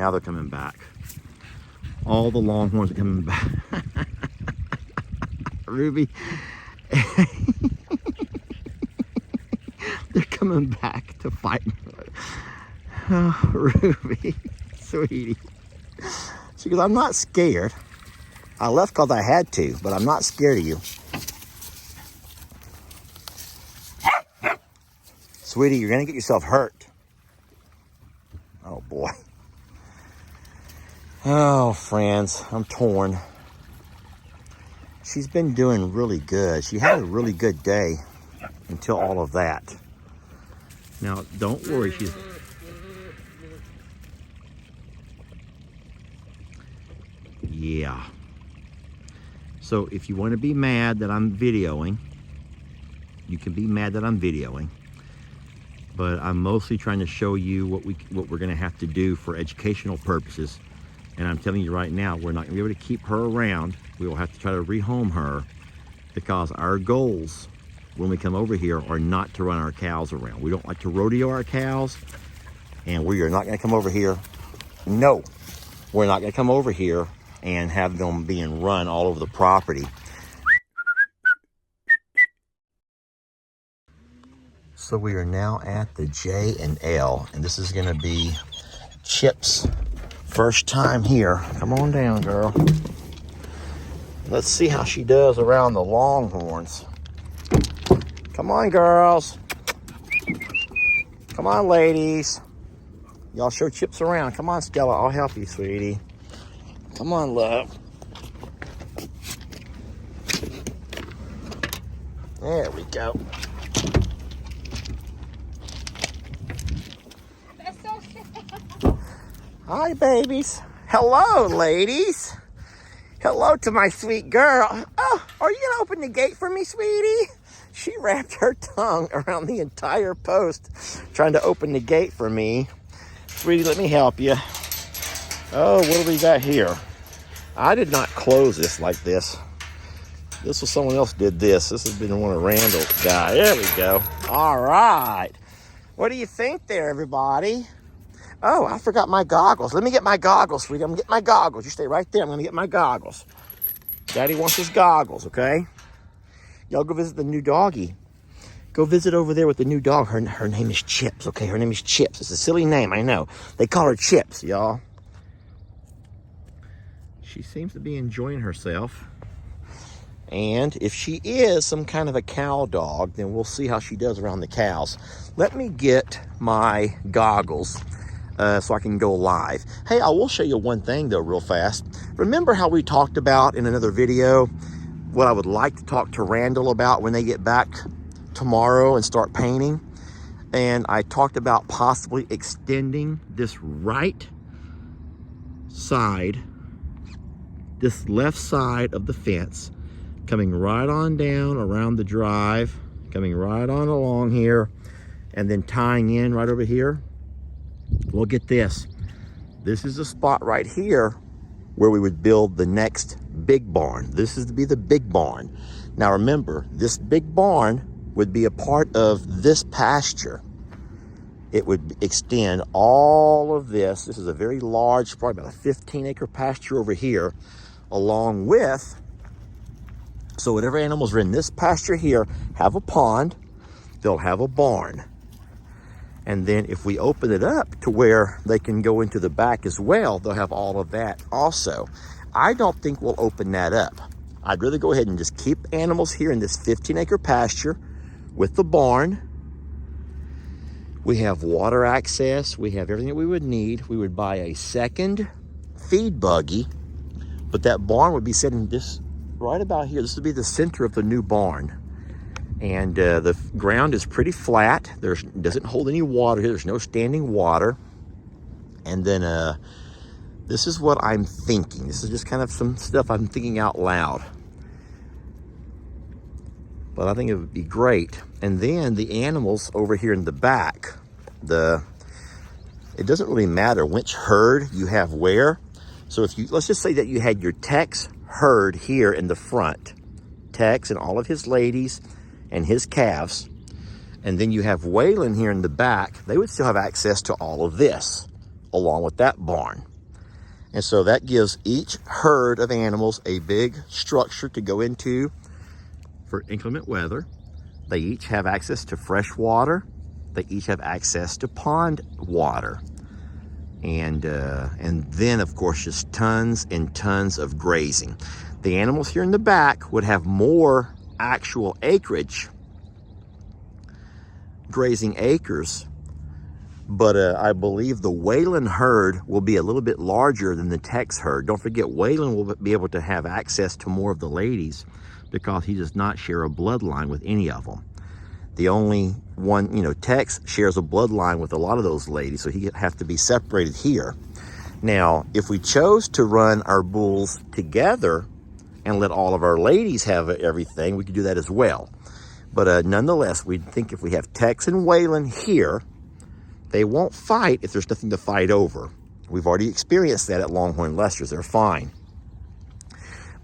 Now they're coming back. All the longhorns are coming back. Ruby. They're coming back to fight. Oh, Ruby, sweetie. She goes, I'm not scared. I left because I had to, but I'm not scared of you. Sweetie, you're gonna get yourself hurt. Oh boy. Oh, friends, I'm torn. She's been doing really good. She had a really good day until all of that. Now, don't worry, she's... Yeah. So if you want to be mad that I'm videoing, you can be mad that I'm videoing. But I'm mostly trying to show you what we're going to have to do for educational purposes. And I'm telling you right now, we're not going to be able to keep her around. We will have to try to rehome her, because our goals when we come over here are not to run our cows around. We don't like to rodeo our cows, and we are not going to come over here. No, we're not going to come over here and have them being run all over the property. So we are now at the J&L, and this is going to be Chip's first time here. Come on down, girl. Let's see how she does around the longhorns. Come on, girls. Come on, ladies. Y'all show Chips around. Come on, Stella. I'll help you, sweetie. Come on, love. There we go. Hi, babies. Hello, ladies. Hello to my sweet girl. Oh, are you gonna open the gate for me, sweetie? She wrapped her tongue around the entire post trying to open the gate for me. Sweetie, let me help you. Oh, what do we got here? I did not close this like this. This was someone else did this. This has been one of Randall's guys. There we go. All right. What do you think there, everybody? Oh, I forgot my goggles. Let me get my goggles, sweetie. I'm gonna get my goggles. You stay right there. I'm gonna get my goggles. Daddy wants his goggles, okay? Y'all go visit the new doggy. Go visit over there with the new dog. Her name is Chips, okay? Her name is Chips. It's a silly name, I know. They call her Chips, y'all. She seems to be enjoying herself. And if she is some kind of a cow dog, then we'll see how she does around the cows. Let me get my goggles so I can go live. Hey, I will show you one thing though real fast. Remember how we talked about in another video what I would like to talk to Randall about when they get back tomorrow and start painting? And I talked about possibly extending this right side, this left side of the fence, coming right on down around the drive, coming right on along here, and then tying in right over here. Well, get this. This is the spot right here where we would build the next big barn. This is to be the big barn. Now remember, this big barn would be a part of this pasture. It would extend all of this. This is a very large, probably about a 15-acre pasture over here, along with, so whatever animals are in this pasture here have a pond, they'll have a barn. And then if we open it up to where they can go into the back as well, they'll have all of that also. I don't think we'll open that up. I'd rather go ahead and just keep animals here in this 15-acre pasture with the barn. We have water access. We have everything that we would need. We would buy a second feed buggy, but that barn would be sitting this right about here. This would be the center of the new barn. And the ground is pretty flat. It doesn't hold any water here. There's no standing water. And then this is what I'm thinking. This is just kind of some stuff I'm thinking out loud. But I think it would be great. And then the animals over here in the back, it doesn't really matter which herd you have where. So if you, let's just say that you had your Tex herd here in the front, Tex and all of his ladies and his calves, and then you have Waylon here in the back, they would still have access to all of this along with that barn. And so that gives each herd of animals a big structure to go into for inclement weather. They each have access to fresh water. They each have access to pond water. And then, of course, just tons and tons of grazing. The animals here in the back would have more actual acreage, grazing acres, but I believe the Whalen herd will be a little bit larger than the Tex herd. Don't forget, Whalen will be able to have access to more of the ladies because he does not share a bloodline with any of them. The only one, you know, Tex shares a bloodline with a lot of those ladies, so he would have to be separated here. Now, if we chose to run our bulls together and let all of our ladies have everything, we could do that as well. But nonetheless, we think if we have Tex and Whalen here, they won't fight if there's nothing to fight over. We've already experienced that at Longhorn Lester's. They're fine.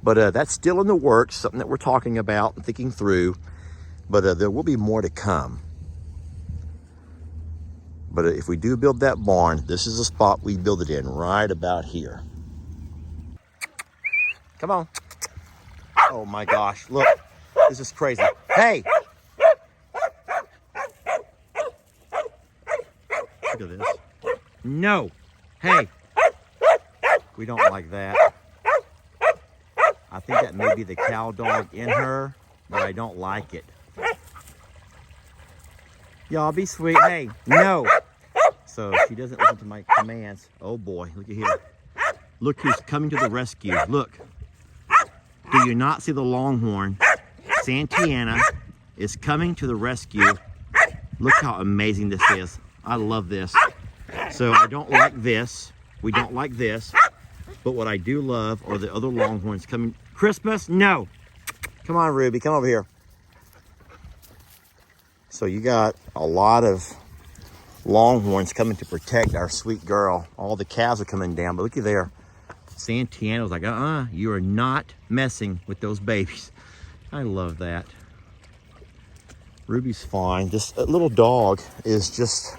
But that's still in the works, something that we're talking about and thinking through. But there will be more to come. But if we do build that barn, this is the spot we build it in, right about here. Come on. Oh my gosh, look, this is crazy. Hey! Look at this. No! Hey! We don't like that. I think that may be the cow dog in her, but I don't like it. Y'all be sweet. Hey, no. So she doesn't listen to my commands. Oh boy, look at here. Look who's coming to the rescue. Look. Do you not see the Longhorn? Santiana is coming to the rescue. Look how amazing this is. I love this. So I don't like this. We don't like this. But what I do love are the other Longhorns coming. Christmas? No. Come on, Ruby. Come over here. So you got a lot of Longhorns coming to protect our sweet girl. All the calves are coming down, but looky there. Santiana was like, you are not messing with those babies. I love that. Ruby's fine. This little dog is just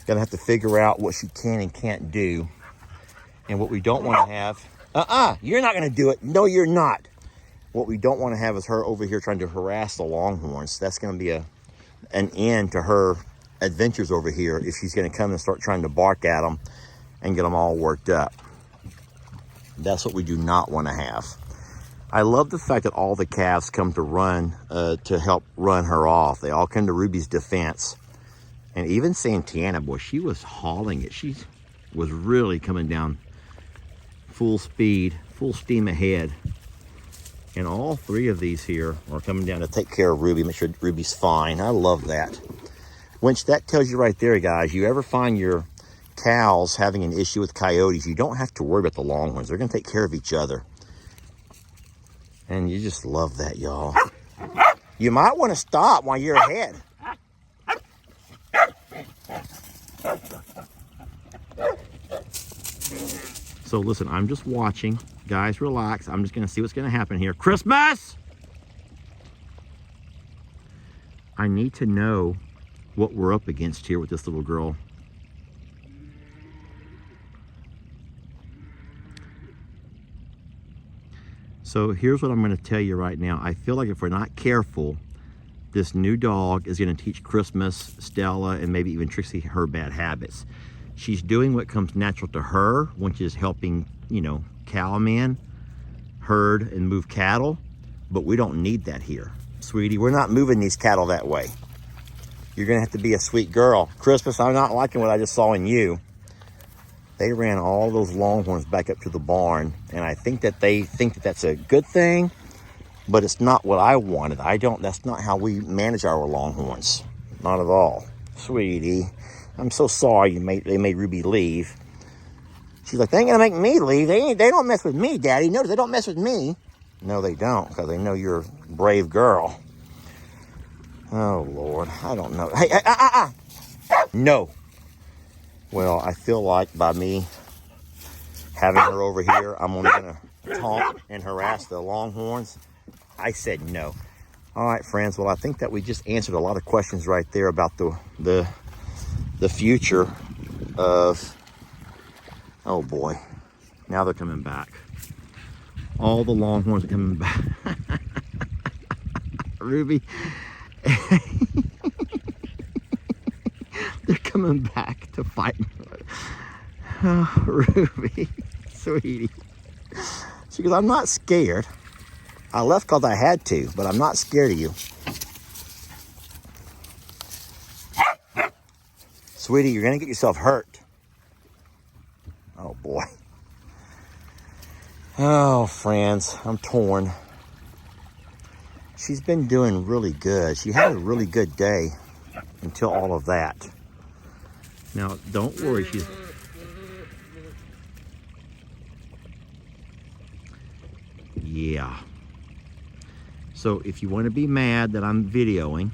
gonna have to figure out what she can and can't do. And what we don't want to have, you're not gonna do it. No, you're not. What we don't want to have is her over here trying to harass the Longhorns. That's gonna be an end to her adventures over here if she's going to come and start trying to bark at them and get them all worked up. That's what we do not want to have. I love the fact that all the calves come to run to help run her off. They all come to Ruby's defense. And even Santiana, boy, she was hauling it. She was really coming down full speed, full steam ahead. And all three of these here are coming down to take care of Ruby, make sure Ruby's fine. I love that. Which that tells you right there, guys, you ever find your cows having an issue with coyotes, you don't have to worry about the Longhorns. They're going to take care of each other. And you just love that, y'all. You might want to stop while you're ahead. So listen, I'm just watching. Guys, relax. I'm just going to see what's going to happen here. Christmas! I need to know what we're up against here with this little girl. So here's what I'm going to tell you right now. I feel like if we're not careful, this new dog is going to teach Christmas, Stella, and maybe even Trixie her bad habits. She's doing what comes natural to her, which is helping, you know, cowmen herd and move cattle, but we don't need that here. Sweetie, we're not moving these cattle that way. You're gonna have to be a sweet girl. Christmas, I'm not liking what I just saw in you. They ran all those Longhorns back up to the barn, and I think that they think that that's a good thing, but it's not what I wanted. That's not how we manage our Longhorns. Not at all. Sweetie, I'm so sorry they made Ruby leave. She's like, they ain't gonna make me leave. They don't mess with me, Daddy. No, they don't mess with me. No, they don't, because they know you're a brave girl. Oh, Lord, I don't know. Hey, no. Well, I feel like by me having her over here, I'm only gonna taunt and harass the Longhorns. I said no. All right, friends. Well, I think that we just answered a lot of questions right there about the future of, oh boy, Now they're coming back. All the longhorns are coming back. Ruby. They're coming back to fight me. Oh, Ruby, sweetie. She goes, I'm not scared. I left because I had to, but I'm not scared of you. Sweetie, you're gonna get yourself hurt. Oh boy. Oh, friends, I'm torn. She's been doing really good. She had a really good day until all of that. Now, don't worry, she's... Yeah. So if you want to be mad that I'm videoing,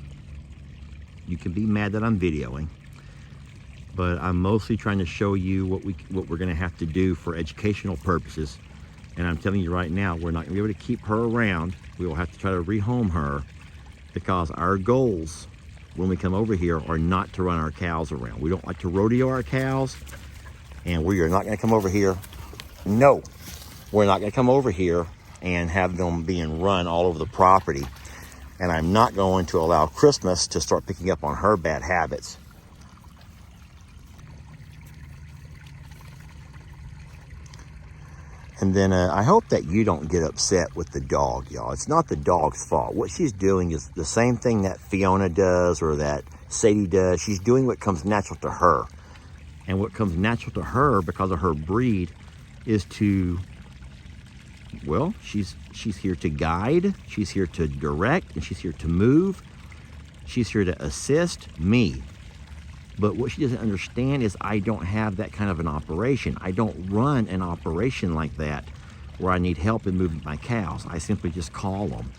you can be mad that I'm videoing. But I'm mostly trying to show you what we're going to have to do for educational purposes. And I'm telling you right now, we're not going to be able to keep her around. We will have to try to rehome her, because our goals when we come over here are not to run our cows around. We don't like to rodeo our cows, and we are not going to come over here. No, we're not going to come over here and have them being run all over the property. And I'm not going to allow Christmas to start picking up on her bad habits. And then I hope that you don't get upset with the dog, y'all. It's not the dog's fault. What she's doing is the same thing that Fiona does or that Sadie does. She's doing what comes natural to her. And what comes natural to her because of her breed is to, well, she's here to guide, she's here to direct, and she's here to move. She's here to assist me. But what she doesn't understand is I don't have that kind of an operation. I don't run an operation like that where I need help in moving my cows. I simply just call them.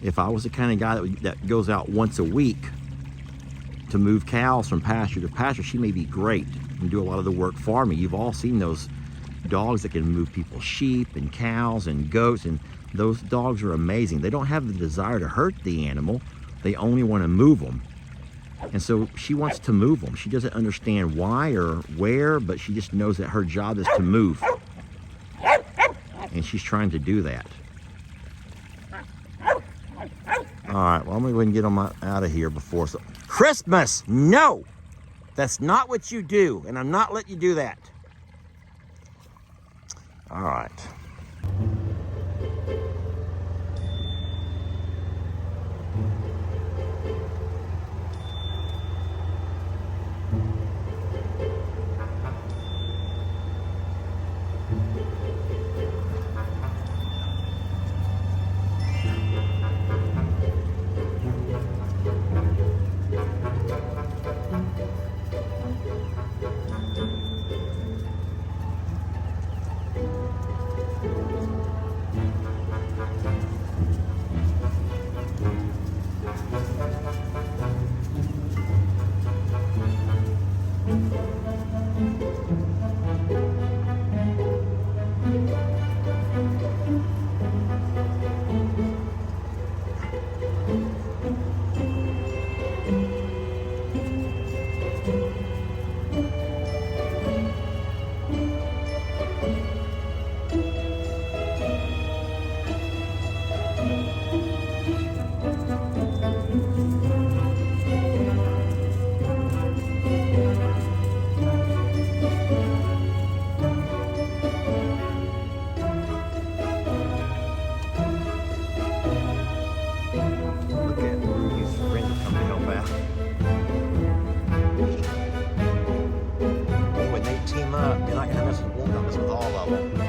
If I was the kind of guy that goes out once a week to move cows from pasture to pasture, she may be great and do a lot of the work for me. You've all seen those dogs that can move people's sheep and cows and goats, and those dogs are amazing. They don't have the desire to hurt the animal. They only want to move them. And so she wants to move them. She doesn't understand why or where, but she just knows that her job is to move. And she's trying to do that. All right, well, I'm gonna go ahead and get them out of here before Christmas. No, that's not what you do, and I'm not letting you do that. All right. When they team up, you're not gonna mess with one, you'll mess with all of them.